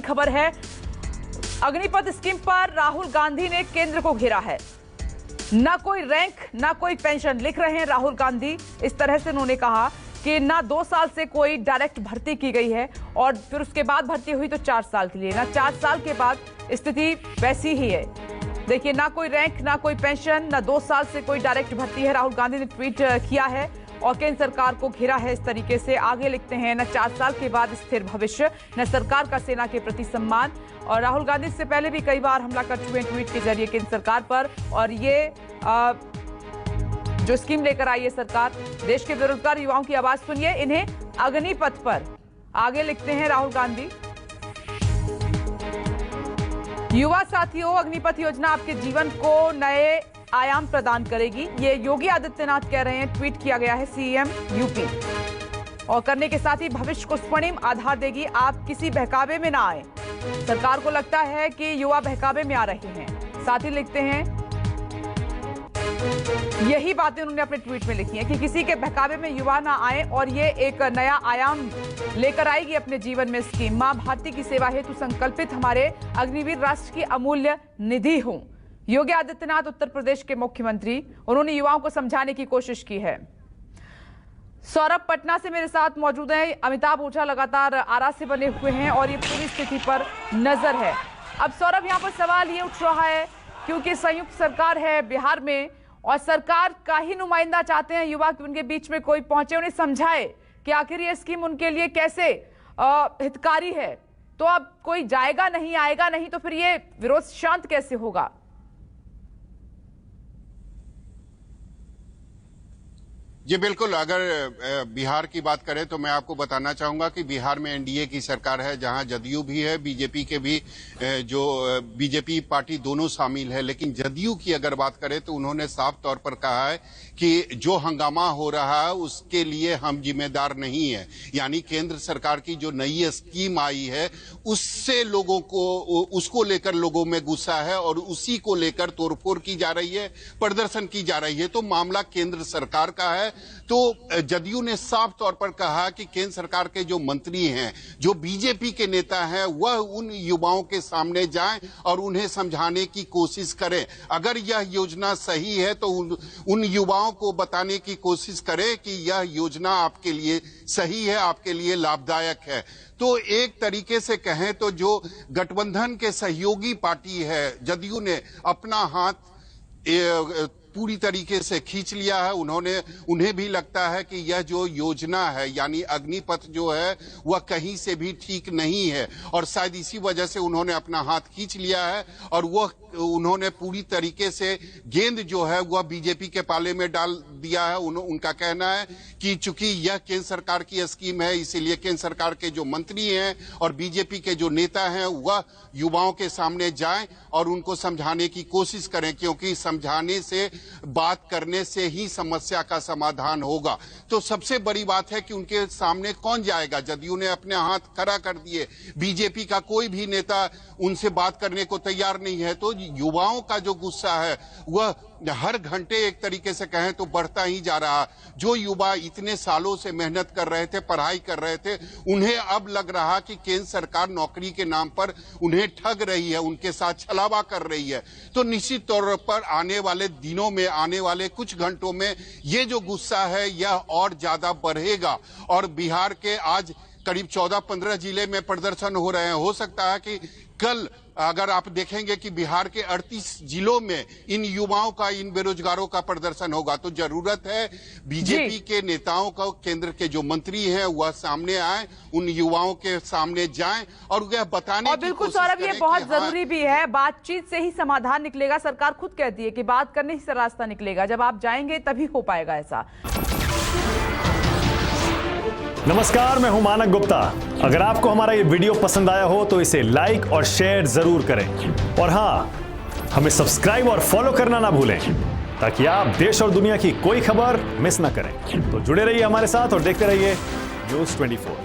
खबर है, अग्निपथ स्कीम पर राहुल गांधी ने केंद्र को घेरा है। ना कोई रैंक ना कोई पेंशन, लिख रहे हैं राहुल गांधी। इस तरह से उन्होंने कहा कि ना 2 साल से कोई डायरेक्ट भर्ती की गई है और फिर उसके बाद भर्ती हुई तो 4 साल के लिए, ना 4 साल के बाद स्थिति वैसी ही है। देखिए, ना कोई रैंक ना कोई पेंशन, ना 2 साल से कोई डायरेक्ट भर्ती है। राहुल गांधी ने ट्वीट किया है और केंद्र सरकार को घेरा है इस तरीके से। आगे लिखते हैं, न 4 साल के बाद स्थिर भविष्य, न सरकार का सेना के प्रति सम्मान। और राहुल गांधी से पहले भी कई बार हमला कर चुके हैं ट्वीट के जरिए केंद्र सरकार पर। और ये जो स्कीम लेकर आई है सरकार, देश के बेरोजगार युवाओं की आवाज सुनिए, इन्हें अग्निपथ पर। आगे लिखते हैं राहुल गांधी, युवा साथियों, अग्निपथ योजना आपके जीवन को नए आयाम प्रदान करेगी। ये योगी आदित्यनाथ कह रहे हैं, ट्वीट किया गया है सीएम यूपी। और करने के साथ ही भविष्य को स्वर्णिम आधार देगी। आप किसी बहकावे में ना आए। सरकार को लगता है कि युवा बहकावे में आ रहे हैं। साथ ही लिखते हैं, यही बातें उन्होंने अपने ट्वीट में लिखी हैं कि किसी के बहकावे में युवा ना आए और ये एक नया आयाम लेकर आएगी अपने जीवन में स्कीम। मां भारती की सेवा हेतु संकल्पित हमारे अग्निवीर राष्ट्र की अमूल्य निधि हो। योगी आदित्यनाथ उत्तर प्रदेश के मुख्यमंत्री, उन्होंने युवाओं को समझाने की कोशिश की है। सौरभ पटना से मेरे साथ मौजूद हैं। अमिताभ ओझा लगातार आरा से बने हुए हैं और ये पूरी स्थिति पर नजर है। अब सौरभ, यहाँ पर सवाल ये उठ रहा है क्योंकि संयुक्त सरकार है बिहार में और सरकार का ही नुमाइंदा चाहते हैं युवा कि उनके बीच में कोई पहुंचे, उन्हें समझाए कि आखिर ये स्कीम उनके लिए कैसे हितकारी है। तो अब कोई जाएगा नहीं, आएगा नहीं, तो फिर ये विरोध शांत कैसे होगा? जी बिल्कुल, अगर बिहार की बात करें तो मैं आपको बताना चाहूंगा कि बिहार में एनडीए की सरकार है, जहां जदयू भी है, बीजेपी के भी जो बीजेपी पार्टी दोनों शामिल है। लेकिन जदयू की अगर बात करें तो उन्होंने साफ तौर पर कहा है कि जो हंगामा हो रहा है उसके लिए हम जिम्मेदार नहीं है। यानी केंद्र सरकार की जो नई स्कीम आई है उससे लोगों को, उसको लेकर लोगों में गुस्सा है और उसी को लेकर तोड़फोड़ की जा रही है, प्रदर्शन की जा रही है। तो मामला केंद्र सरकार का है। तो जदयू ने साफ तौर पर कहा कि केंद्र सरकार के जो मंत्री हैं, जो बीजेपी के नेता हैं, वह उन युवाओं के सामने जाएं और उन्हें समझाने की कोशिश करें। अगर यह योजना सही है तो उन युवाओं को बताने की कोशिश करें कि यह योजना आपके लिए सही है, आपके लिए लाभदायक है। तो एक तरीके से कहें तो जो गठबंधन के सहयोगी पार्टी है जदयू ने अपना हाथ पूरी तरीके से खींच लिया है। उन्हें भी लगता है कि यह जो योजना है यानी अग्निपथ जो है वह कहीं से भी ठीक नहीं है और शायद इसी वजह से उन्होंने अपना हाथ खींच लिया है और उन्होंने पूरी तरीके से गेंद जो है वह बीजेपी के पाले में डाल दिया है। उनका कहना है कि चूंकि यह केंद्र सरकार की स्कीम है, इसीलिए केंद्र सरकार के जो मंत्री हैं और बीजेपी के जो नेता हैं वह युवाओं के सामने जाएं और उनको समझाने की कोशिश करें, क्योंकि समझाने से, बात करने से ही समस्या का समाधान होगा। तो सबसे बड़ी बात है कि उनके सामने कौन जाएगा। जदयू ने अपने हाथ खड़ा कर दिए, बीजेपी का कोई भी नेता उनसे बात करने को तैयार नहीं है। तो युवाओं का जो गुस्सा है वह हर घंटे एक तरीके से कहें तो बढ़ता ही जा रहा। जो युवा इतने सालों से मेहनत कर रहे थे, पढ़ाई कर रहे थे, उन्हें अब लग रहा कि केंद्र सरकार नौकरी के नाम पर उन्हें ठग रही है, उनके साथ छलावा कर रही है। तो निश्चित तौर पर आने वाले दिनों में, आने वाले कुछ घंटों में ये जो गुस्सा है यह और ज्यादा बढ़ेगा और बिहार के आज करीब 14-15 जिले में प्रदर्शन हो रहे हैं। हो सकता है कि कल अगर आप देखेंगे कि बिहार के 38 जिलों में इन युवाओं का, इन बेरोजगारों का प्रदर्शन होगा। तो जरूरत है बीजेपी के नेताओं का, केंद्र के जो मंत्री हैं वह सामने आए, उन युवाओं के सामने जाएं और वह बताने की बिल्कुल कोशिश सौरभ, ये बहुत हाँ, जरूरी भी है। बातचीत से ही समाधान निकलेगा। सरकार खुद कहती है कि बात करने से रास्ता निकलेगा, जब आप जाएंगे तभी हो पाएगा ऐसा। नमस्कार, मैं हूं मानक गुप्ता। अगर आपको हमारा ये वीडियो पसंद आया हो तो इसे लाइक और शेयर जरूर करें और हां, हमें सब्सक्राइब और फॉलो करना ना भूलें ताकि आप देश और दुनिया की कोई खबर मिस ना करें। तो जुड़े रहिए हमारे साथ और देखते रहिए न्यूज़ 24।